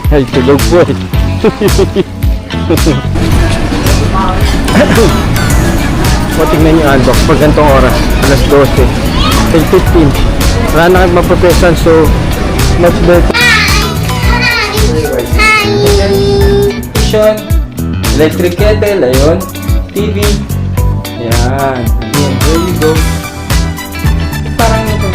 Ay, tulog po eh. O, tingnan niyo unbox pag ganitong oras. Alas 12. 10:15. Wala na kayo mapapesan, so much better. Electric kettle, ayun. TV. Yan. Ayun, there you go. Parang ito.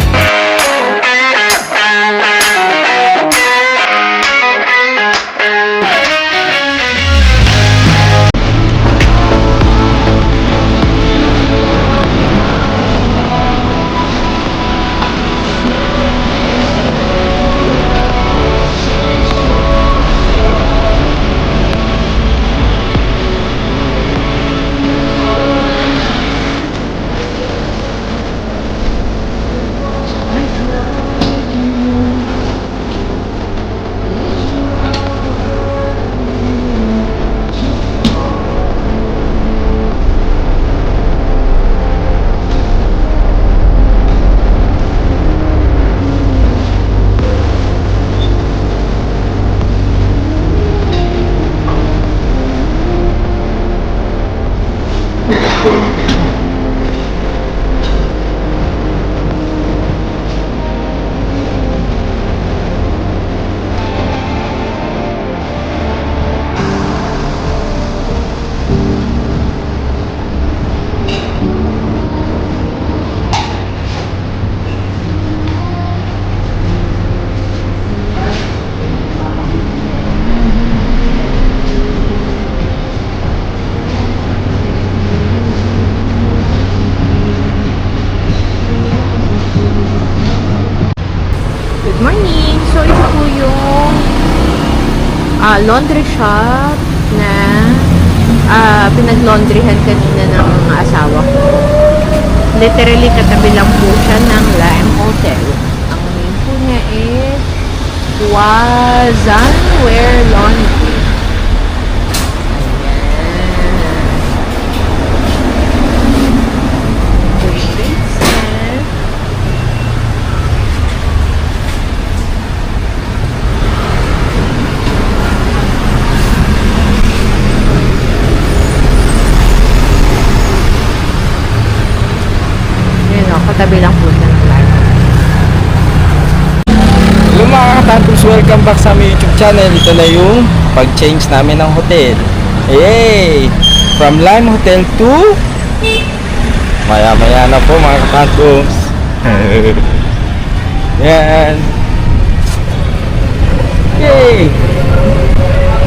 Good morning! So, ito po yung laundry shop na pinag-laundryhan kanina ng asawa ko. Literally, katabi lang po siya ng Lime Hotel. Ang name po niya is Wazan Wear Laundry. Katabi lang po siya ng live. Hello mga katantums, welcome back sa aming YouTube channel. Ito na yung pag-change namin ng hotel. Yay! From Lime Hotel to maya-maya na po mga katantums. Yan. Yay!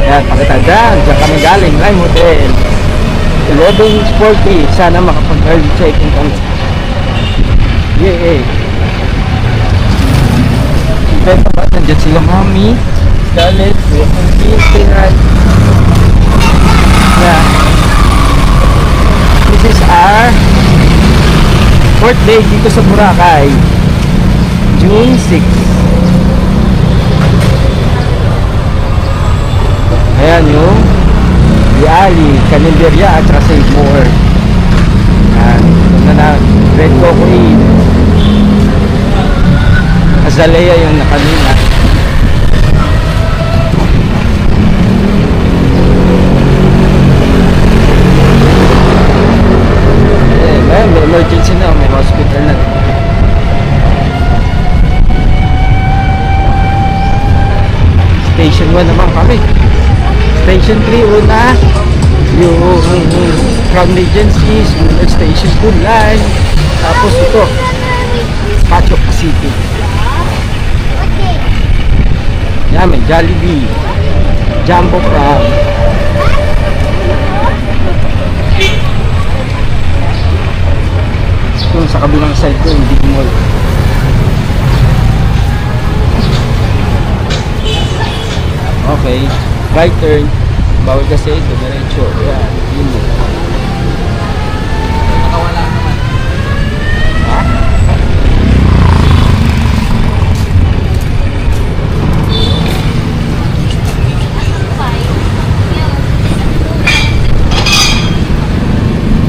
Yan, pakita dyan. Diyan kami galing, Lime Hotel. 11:40. Sana makapag-early check-in kami. Yay! Benta ba? Nandiyan sila Mami, Scarlett, Pinal. Yeah. This is our fourth day dito sa Boracay. June 6. Ayan yung Yali, Calendaria at saka Save More. Ayan. Ito na Red Cocoa. Azalea yung nakanina. May emergency na, may hospital na. Station 1 naman kami. Station 3 una yung Crown Agencies, Station 2 line. Tapos ito Pacho City. Yan, may Jollibee, Jumbo Crab. Ito sa kabilang side ko, yung Big Mall. Okay, right turn. Bawal kasi ito, diretso. Yan, yun mo. Nakawala naman. Ha?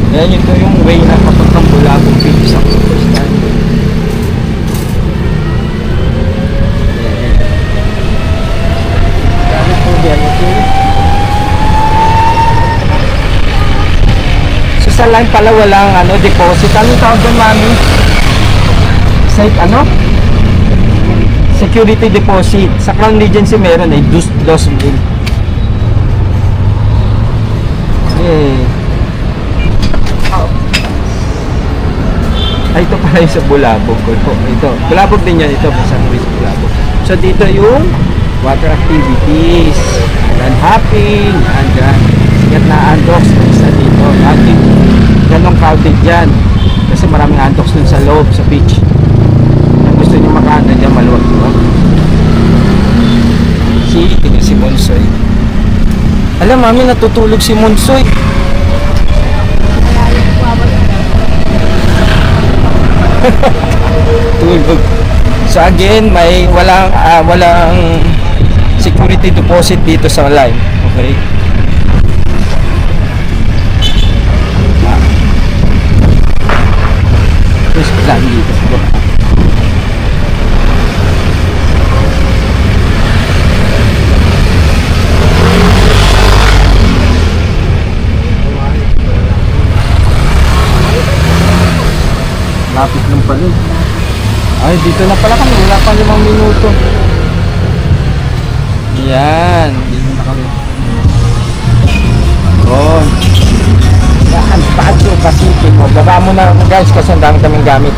Yan, ito yung way na papuntang Bulabog Beach sa Superstar. line pala walang deposit. Anong tawag doon, mami? Security deposit. Sa Crown Regency meron dos mil. Ay, ito pala yung sa Bulabog. Ito, Bulabog din yan. Ito, sa Bulabog. So, dito yung water activities. Ayan, hopping. Andyan. Sikat na andox. Isa dito. Ating ganong crowded dyan. Kasi maraming andox dun sa loob, sa beach. Kung gusto nyo makaanda dyan, maluwag. Diba? Tingnan si Monsoy. Alam, mami, natutulog si Monsoy. Tulog. So again, walang security deposit dito sa line. Okay? Tapos lang dito. Lapit lang pala. Ay, dito na pala kami. Wala pa 5 minuto. Yan. Dito na kami. Yan. Yan. Pacho Pacific. O, baba mo na guys kasi ang dami kaming gamit.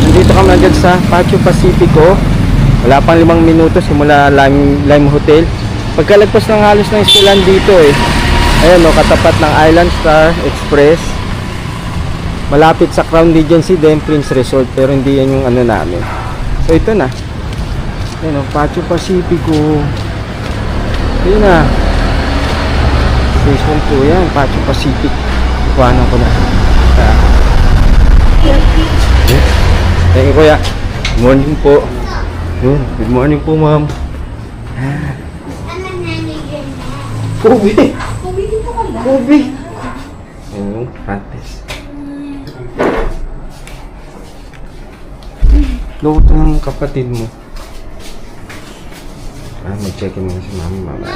Nandito kami agad sa Pacho Pacifico. Wala pang 5 minuto simula Lime Hotel. Pagkalagpas ng halos ng eskwelahan dito Ayan o, katapat ng Island Star Express. Malapit sa Crown Regency din, Prince Resort, pero hindi yan yung namin. So ito na. Ayan o, Pacho Pacifico. Ayan na. Station 2 yan, Pacho Pacific. Ikuhanan ko na. Thank you, kuya. Good morning po. Good morning po, ma'am. Kobe. Kobe. Ayan yung panties. Luto ng kapatid mo. Mag-check-in mo si mami, mama.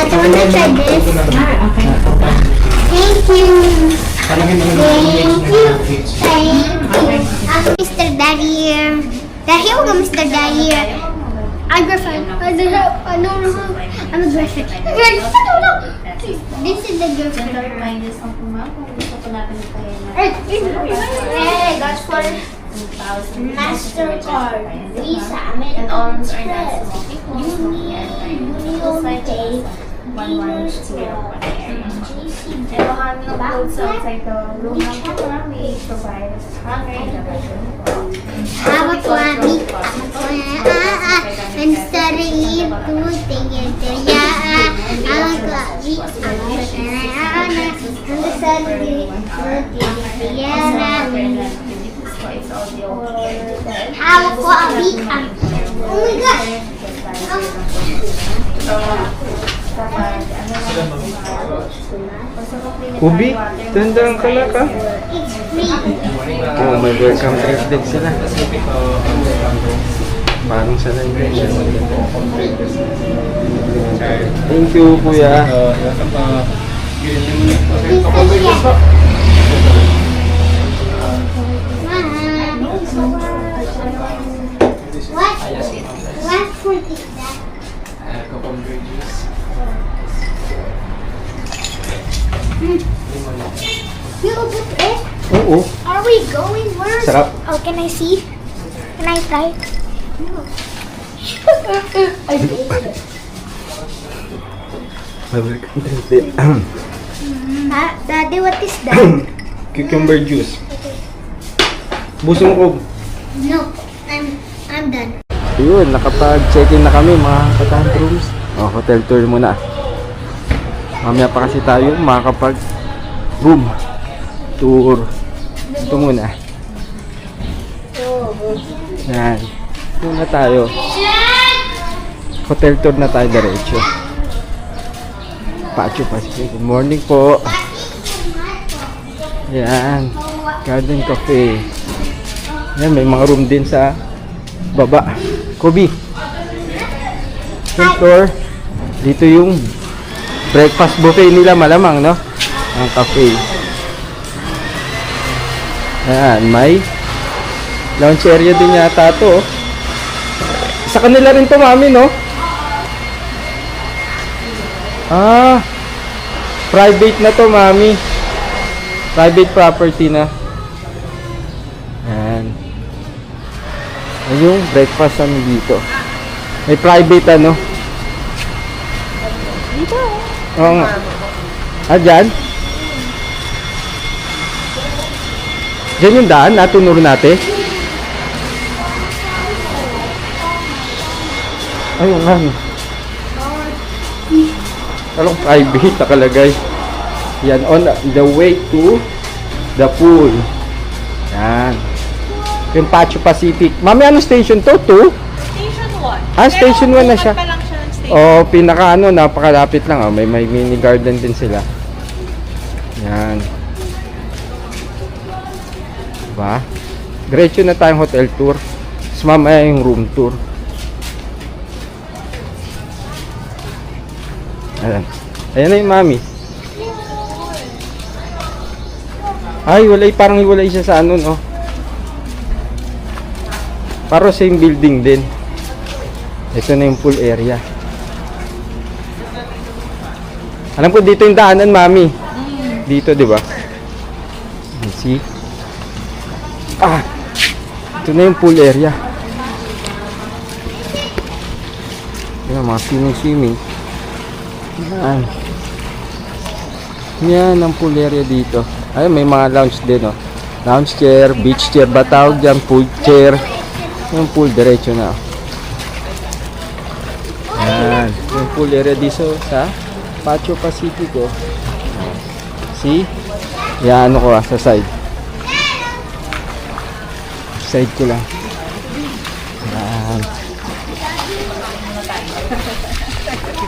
I want to try this. Okay. Thank you. Thank you. I'm Mr. Daddy. Here we go, Mr. Daddy. I'm Griffin. I'm a Griffin. This is the Griffin. Hey, that's for MasterCard, Visa, And arms are not Union, Venus Club. And we'll have no clothes outside the room number. We provide hanger in the bedroom. I'm studying to take it to Oh my gosh! Kobe, tandang ka na ka. It's free. Oh, may welcome drink din sila. Parang sa live. Thank you, kuya. What fruit is that? You open it? Oo. Are we going? Where's? Sarap. Oh, can I see? Can I try? I did. May welcome drink din. Daddy, what is that? Cucumber juice. Busong ko. No, I'm done. Yun, nakapag-check-in na kami mga katantrums. Oh, hotel tour muna. Mamaya pa kasi tayo makakapag room tour. Ito muna. Yan. Ito na tayo. Hotel tour na tayo diretso. Pacho Pacific. Good morning po. Yan. Garden Cafe. Yan, may mga room din sa baba. Kobe. Yung floor. Dito yung breakfast buffet nila malamang, no? Ang cafe. Ayan, may lounge area din yata to. Oh. Sa kanila rin to, mami, no? Ah, private na to, mami. Private property na. Ayan. Ayan yung breakfast ano dito. May private ano. Dito. Oo nga. Ah, dyan? Dyan yung daan na tunuro natin. Ayun nga. Talong private nakalagay. Yan, on the way to the pool. Yan. Yung Pacho Pacific. Mami, ano station to? 2? Station 1. Ah, station 1 na siya. pa lang siya ng station. Oh, pinaka ano, napakalapit lang. Oh. May mini garden din sila. Yan. Diba? Diretso na tayong hotel tour. Tapos mamaya yung room tour. Ayan. Ayan na yung mami. Ay, walay, parang iwalay siya sa ano, no? Parang same building din. Ito na yung pool area. Alam ko dito yung daanan, mami. Dito, di ba? See? Ah! Ito na yung pool area. Ayan, mga swimming. Yan. Yan ang pool area dito. Ay, may mga lounge din, oh. Lounge chair, beach chair, ba tawag dyan, pool chair. Yung pool, diretso na. Yan. Yung pool area dito sa Pacho Pacifico. See? Yan, ano ko sa side. Side ko lang. Yan.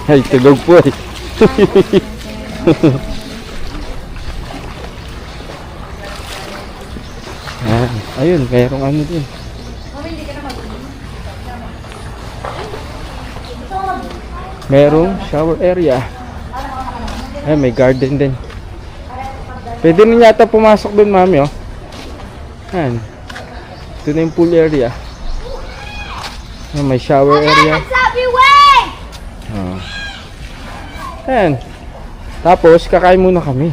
Ay, tulog po eh. Yan. Ayun, mayroong ano din. Merong shower area. Ay, may garden din. Pwede na yata pumasok dun, mami, oh. Yan. Ito na yung pool area. Yan, may shower area. Oh. Yan. Tapos, kakain muna kami.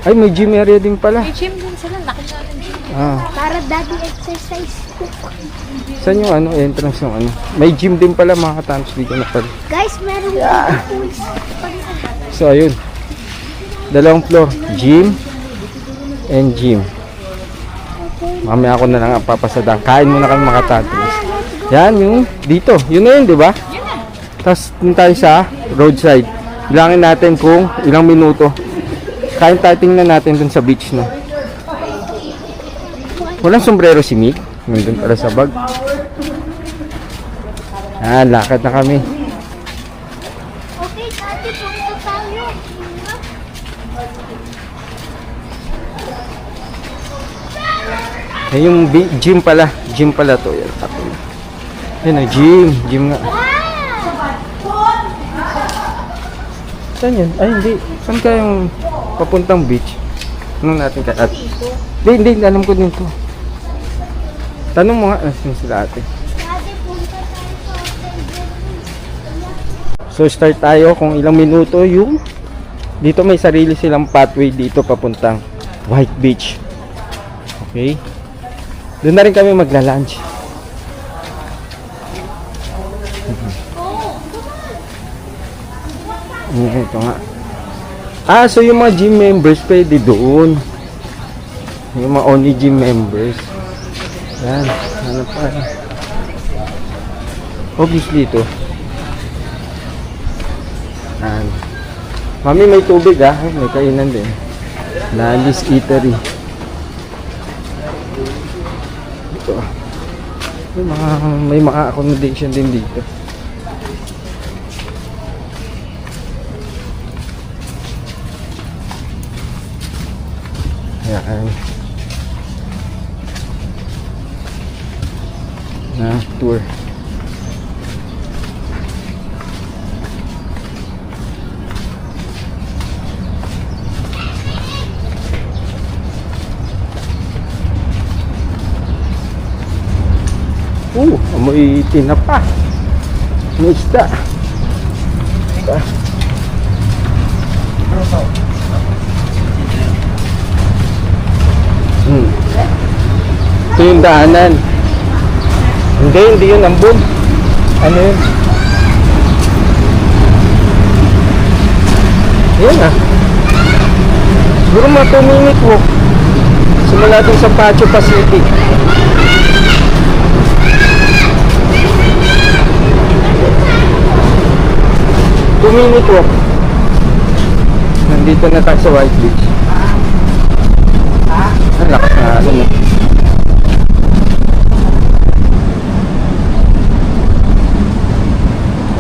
Ay, may gym area din pala. May gym din sila. Laki na ng gym. Ah. Para daddy exercise. Saan yung ano, entrance ng ano? May gym din pala, mga katams. Dito na pala. Guys, meron pools. So, ayun. Dalawang floor. Gym and gym. Mamaya ako na lang ang papasadang. Kain muna kami mga tatris. Yan, yung dito. Yun na yun, di ba? Yun na. Tapos, dun tayo sa roadside. Bilangin natin kung ilang minuto. Kain tayo, tingnan natin dun sa beach na. Walang sombrero si Mick. Nandun pala sa bag. Yan, lakad na kami. Okay, daddy, punta tayo. Ay, yung gym pala. Gym pala to. Yan, yan gym. Gym nga. Saan yan? Ay, hindi. Saan ka yung papuntang beach? Anong natin ka? Hindi. Alam ko din to. Tanong mo nga. Saan sila ate? Daddy, punta tayo sa hotel. So, start tayo kung ilang minuto yung dito may sarili silang pathway dito papuntang White Beach. Okay? Doon na rin kami magla-lunch. Ito nga. Ah, so yung mga gym members pwede doon. Yung mga only gym members. Yan. Ano pa? Obviously ito. Yan. Mami, may tubig ah. May kainan din. Lalis Eatery. Ito. May mga accommodation din dito. Ayan. na tour. Amoy tinapa. May isda. Ito yung daanan. Hindi yun ambon. Ano yun? Yan ah. Siguro mga 2 minutes walk. Simula dun sa Pacho Pacific. Minute walk. Nandito na tayo sa White Beach. Ang lakas na ano mo.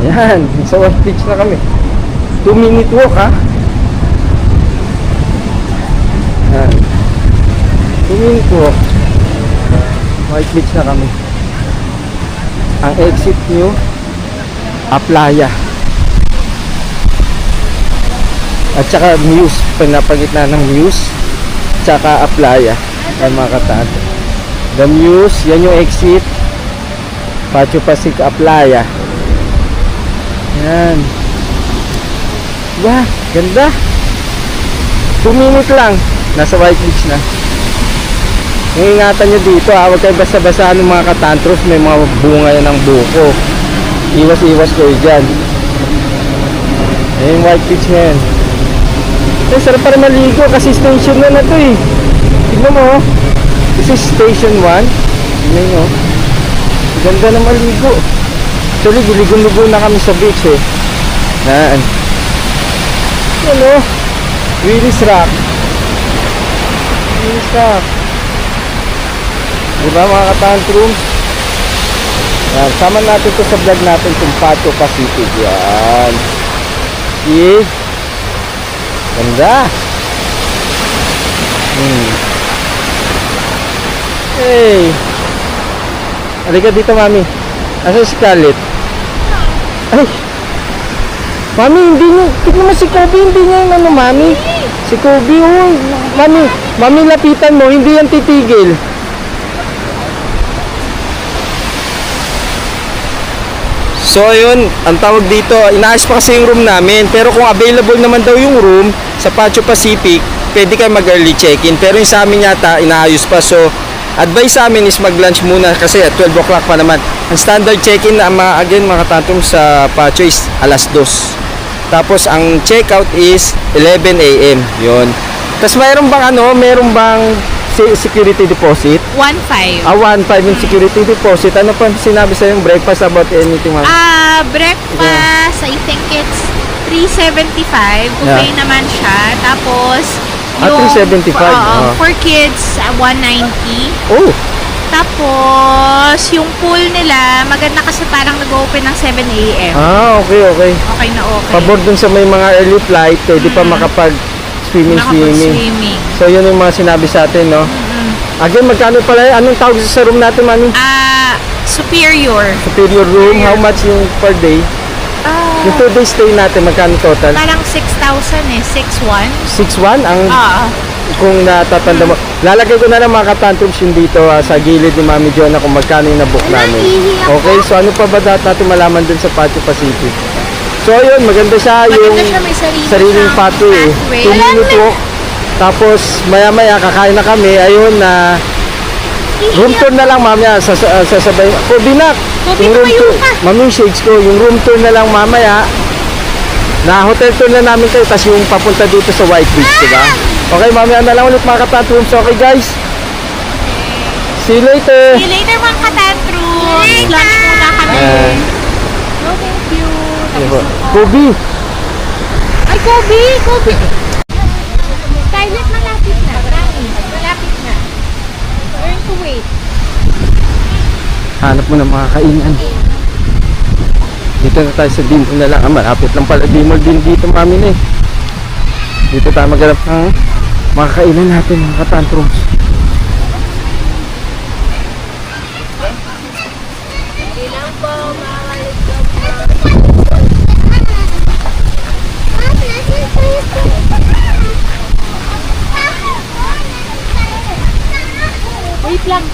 Ayan, sa White Beach na kami. 2 minute walk ha. Ayan. 2 minute walk. White Beach na kami. Ang exit nyo, Aplaya. At saka Muse, pinapagitna ng Muse, tsaka Aplaya. Ay mga katato. The Muse, yan yung exit. Pacho Pacific, Aplaya. Yan. Diba? Ganda. 2 minutes lang. Nasa White Beach na. Ingatan nyo dito ha. Huwag kayo basta-basta ng mga katantros. May mga bunga yan ng buko. Iwas-iwas kayo dyan. Yan yung White Beach ngayon. Sarap para maligo kasi station na to eh. Tignan mo oh. This is station 1. Tignan nyo. Ganda na maligo. Actually, giligo-ligo na kami sa beach eh. Yan. Ano? Willis Rock. Willis Rock. Diba mga katantrums? Yan. Sama natin to sa vlog natin kung Pacho Pacific. Yan. See? Ganda. Hey. Halika dito, mami. Asa si Scarlett? Ay. Mami, hindi niya. Tignan mo si Kobe, hindi niya yung ano, mami. Si Kobe, oh. Mami, lapitan mo, hindi yan titigil. So ayun, ang tawag dito, inaayos pa kasi yung room namin. Pero kung available naman daw yung room sa Pacho Pacific, pwede kayo mag-early check-in. Pero yung sa amin yata, inaayos pa. So, advice sa amin is mag-lunch muna kasi at 12 o'clock pa naman. Ang standard check-in, again mga katantong sa Pacho is alas 2. Tapos ang check-out is 11 AM. Yun. Tapos mayroon bang security deposit? 1.5. 1.5 yung security deposit. Ano pa sinabi sa yung breakfast about anything? Breakfast, I think it's 375. Buffet naman siya. Tapos, yung 375. for kids, 190. Oh. Tapos, yung pool nila, maganda kasi parang nag-open ng 7 AM. Okay. Okay na okay. Pabor dun sa may mga early flight, pwede pa swimming. So yun yung mga sinabi sa atin, no? Again, magkano pala? Anong tawag sa room natin, mami? Superior room. How much yung per day? Yung 2 day stay natin, magkano total? Parang 6,000 eh. 6,100. 6,100? Ang kung natatanda mo. Lalagay ko na lang mga katantrums yung dito sa gilid ni Mami Jonah kung magkano yung nabook namin. Okay, so ano pa ba natin malaman dun sa Pacho Pacific? So ayun, maganda siya, yung may sariling pathway. 2 minute walk. Tapos maya kakain na kami. Ayun na room tour na lang mamaya sasabay. Binak. Yung room tour. Mami, shades ko. Yung room tour na lang mamaya. Na hotel tour na namin kayo. Tapos yung papunta dito sa White Beach, diba? Okay, mamaya na lang ulit mga katantrums. Okay guys. See you later. See you later mga katantrums. Lunch muna kami. No, thank you. Kobe. Ay, Kobe. Scarlett, malapit na. Malapit na. Learn to wait. Hanap mo ng mga kainan. Dito na tayo sa Dimol na lang. Malapit lang pala Dimol din dito, mami na eh. Dito tayo maghanap ng mga kainan natin, mga katantrums.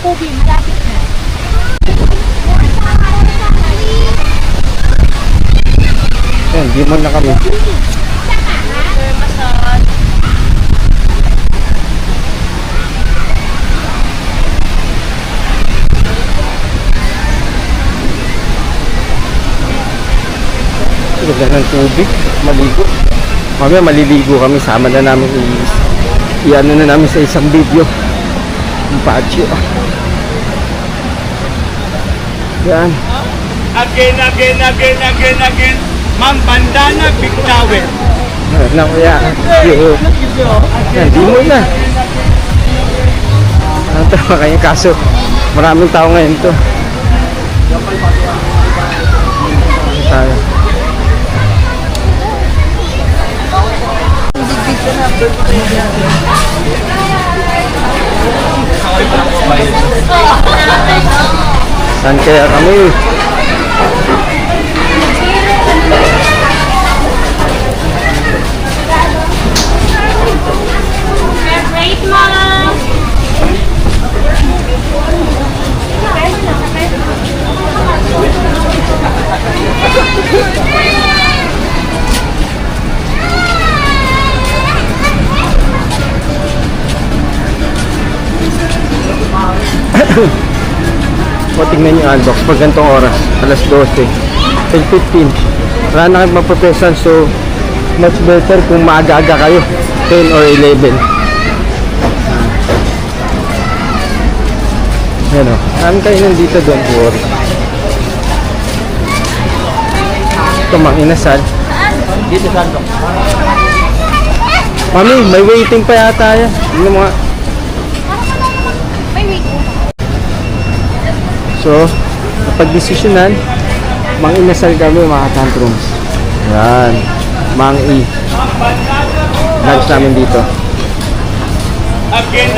Kubi, malapit na. Yan, di mo na kami. Ganda ng tubig, maligo. Mamaya maliligo kami, sama na namin i-ano na namin sa isang video. Yung patio. Yan. Again. Ma'am, bandana, big towel. Na kuya. Yan, di mo na. Ano tama kayo kaso maraming tao ngayon to. Tayo. Saan kaya kami? Great, Mom! O tingnan nyo Albox pag ganitong oras, alas 12, 10:15. Wala na kayo magpapesan, so much better kung maaga-aga kayo, 10 or 11. Yan o, saan kayo nandito, don't worry. Ito mang inasal. Dito sa Albox. Mami, may waiting pa yata yan. Hindi mo nga. So, napag-desisyonan, mang inasal kami mga tantrums. Yan, mang lunch namin dito. Again.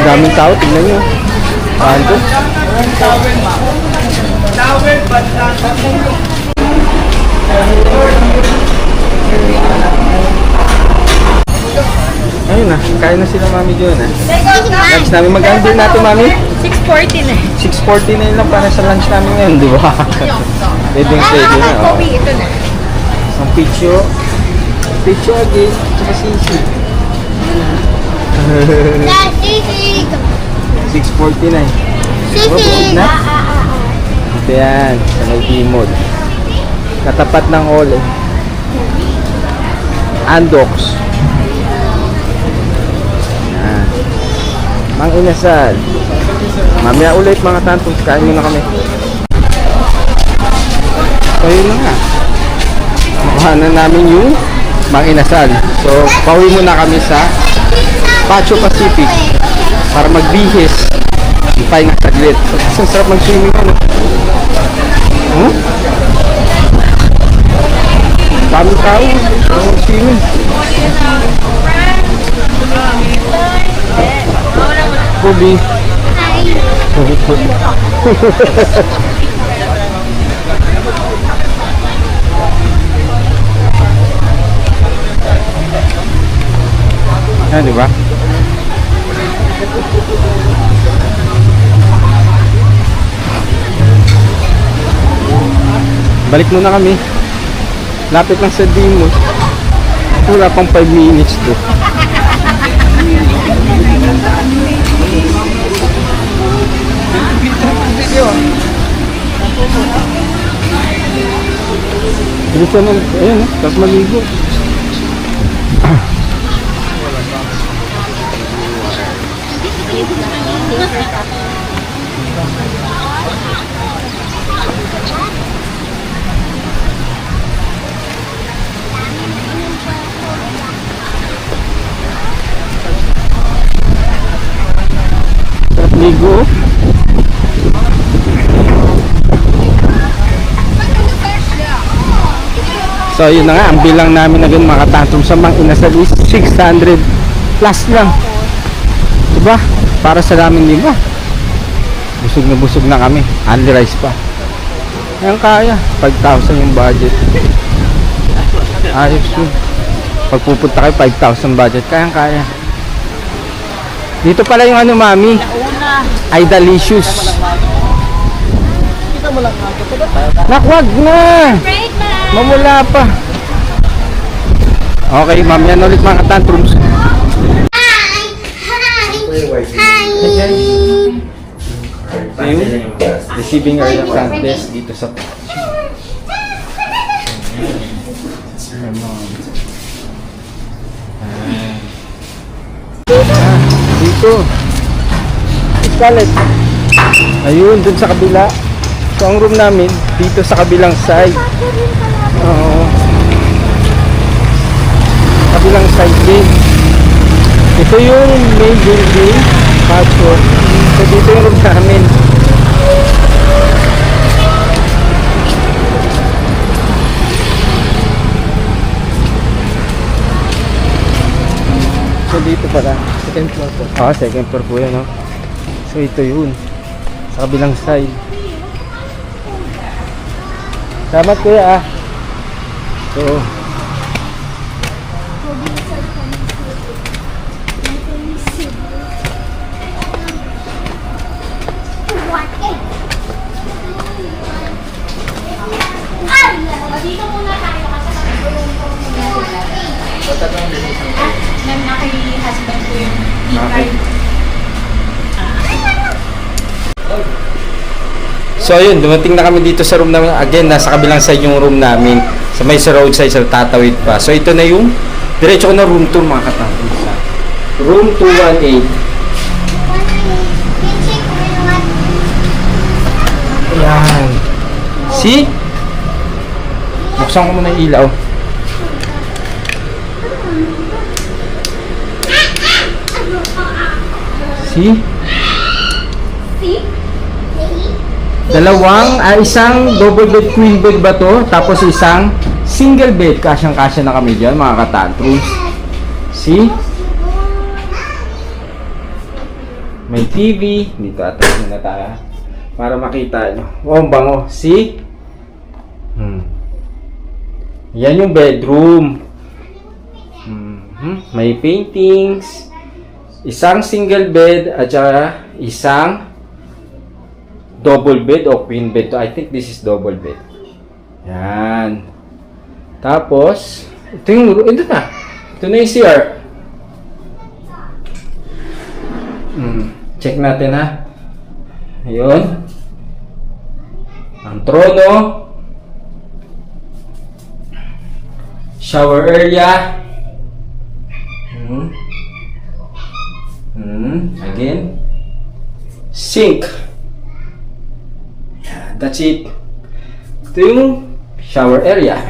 Daming tao, tignan nyo. Tanto. Towel, bandana. Ayun na, kain na sila mami doon ha. Lunch namin, magkano din natin mami? 6:40 na. 6:40 na yun lang para sa lunch namin ngayon, di ba? Pwede na. Oh. Kobe, ito na. Ang picho again, tsaka sisi. 6:40 na eh. Sisig! Na? Ito yan, sa may Timod. Katapat ng Ole. Andox. Yan. Mang inasal. Mamaya ulit mga tantos, kain muna kami. So yun na nga. Makuha na namin yung mang inasal. So pauwi muna kami sa Pacho Pacific para magbihis. Ipay na saglit. So, sarap mag-swimming ano. Huh? Dami tao. Mag-swimming. Kobe. Yan, di ba? Balik muna kami. Lapit lang sa Dimos. Wala pang 5 minutes to. Gusto nung, ayun tapos maligo. Sarap ligo. So yun na nga, ang bilang namin na ganun mga tantrum sa mga inasal is 600 plus lang. Diba? Para sa namin lima. Busog na kami. Only rice pa. Ayan kaya. 5,000 yung budget. Ayos yun. Pag pupunta kayo 5,000 budget, kaya. Dito pala yung ano mami. Una, ay delicious. Nakwag na! Great, Mom. Mamula pa. Okay, ma'am, yan ulit mga katantrums. Hi. Hi. Ayun, receiving our Santes dito sa dito. Scarlett. Ayun, dun sa kabila. So, ang room namin, dito sa kabilang side. Oo. Kabilang side din. Ito yung main building. Patio. So, dito yung room namin. So, dito pala. Second floor po. Second floor po yan, no? So, ito yun. Sa kabilang side. Salamat, kuya, ah. So, Dito muna tayo kasi mag-room ko muna sila. Nang naki-husband ko yung okay. So ayun, dumating na kami dito sa room namin. Again, nasa kabilang side yung room namin. Sa may sa roadside, sa tatawid pa. So ito na yung diretso ko na room tour mga katapos. Room 218. Ayan. See? Buksan ko muna yung ilaw. See? Isang double bed queen bed ba to? Tapos isang single bed. Kasyang-kasya na kami dyan mga katantrums. See? May TV. Dito atas na tayo. Para makita nyo. Oh, ang bango. See? Yan yung bedroom. May paintings. Isang single bed at saka isang double bed o queen bed. I think this is double bed. Yan. Tapos, ito na. Ito na yung CR. Check natin, ha. Ayun. Ang trono. Shower area. Again. Sink. Yeah, that's it. Ito yung shower area.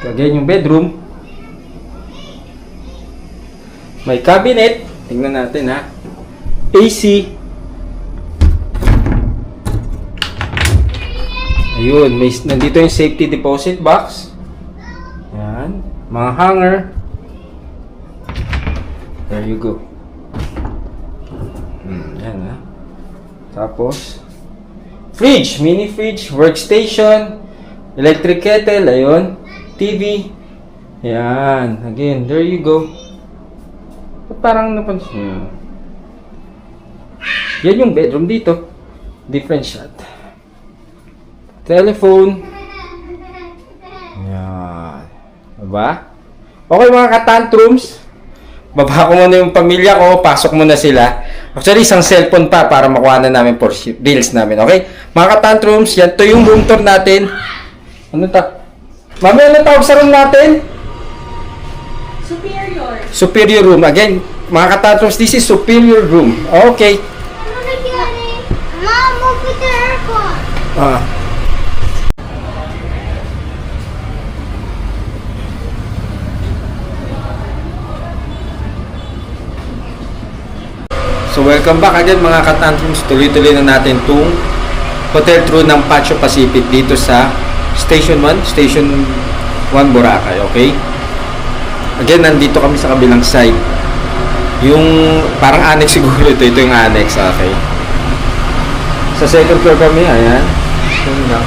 Again, yung bedroom. May cabinet. Tingnan natin, ha. AC. Ayun, nandito yung safety deposit box. Yan. Mga hanger. There you go. Yan, ha. Tapos, fridge. Mini fridge. Workstation. Electric kettle. Ayun. TV. Yan. Again, there you go. Parang napansin nyo. Yan yung bedroom dito. Different shot. Telephone. Yan. Diba? Okay mga katantrums. Baba ko muna yung pamilya ko. Pasok muna sila. Actually, isang cellphone pa para makuha na namin for reels namin. Okay? Mga katantrums, yan to yung room tour natin. Ano ta? Mami, ano tawag sa room natin? Superior room. Again, mga katantrums, this is superior room. Okay. Ano nangyari? Mom, open the aircon. So welcome back again mga katantrums. Tuloy-tuloy na natin itong hotel tour ng Patio Pacific dito sa Station 1, Station 1 Boracay, okay? Again, nandito kami sa kabilang side. Yung parang annex siguro ito yung annex, okay? Sa second floor kami, ayan. Yun lang.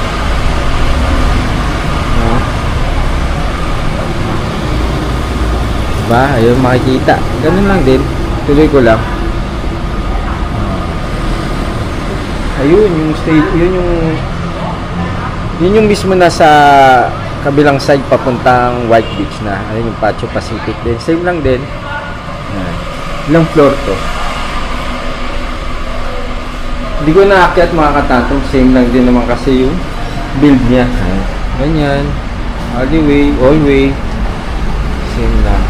Diba? Ayun, makikita. Ganun lang din. Tuloy ko lang. Ayun, yun yung mismo na sa kabilang side papuntang White Beach na. Ayun yung Patio Pacific din. Same lang din. Ayan. Ilang floor to? Hindi ko naakyat mga katatong. Same lang din naman kasi yung build niya. Ayan. Ganyan. Alleyway, hallway. Same lang.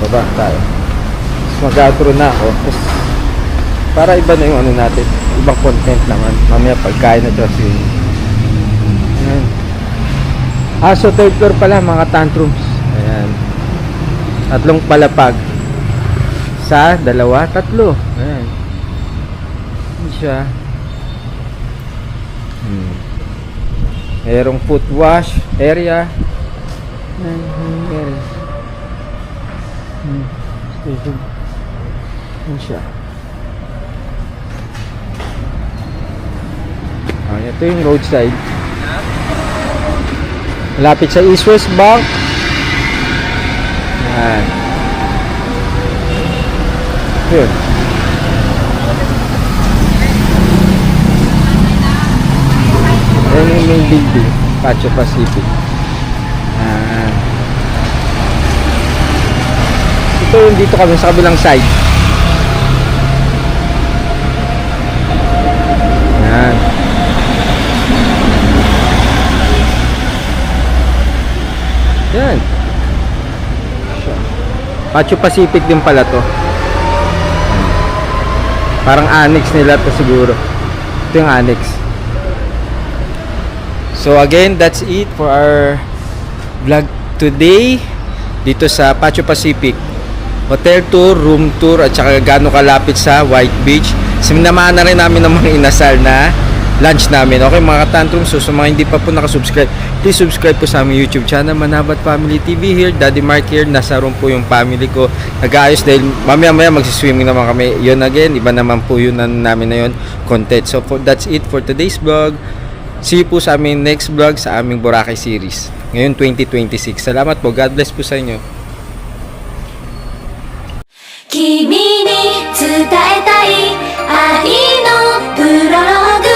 Baba tayo. Tapos mag-outro na ako. Tapos para iba na yung ano natin. Ibang content naman. Mamaya pagkain na just yun. Ayan. So third floor pala mga tantrums. Ayan. 3 palapag. Sa 2, 3. Ayan. Ayan siya. Merong foot wash area. Ayan. Station. Ayan siya. Ito yung roadside. Malapit sa East West Bank. Ayan. Yun. Ayan yung main building, Patio Pacific. Ayan. Ito yung dito kami sa kabilang side. Ayan. Yan. Patio Pacific din pala to. Parang annex nila to siguro. Ito yung annex. So again, that's it for our vlog today dito sa Patio Pacific. Hotel tour, room tour, at saka gaano kalapit sa White Beach. Sinamahan na rin namin ng mga inasal na lunch namin. Okay mga katantrums, so sa mga hindi pa po nakasubscribe, please subscribe po sa aming YouTube channel, Manabat Family TV here. Daddy Mark here, nasa room po yung family ko. Nag-aayos dahil mamaya magsiswimming naman kami. Yun again, iba naman po yun namin na yun, content. So that's it for today's vlog. See you po sa aming next vlog sa aming Boracay series. Ngayon 2026. Salamat po. God bless po sa inyo. 君に伝えたい愛のプロローグ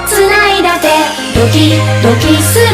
つないだ手ドキドキする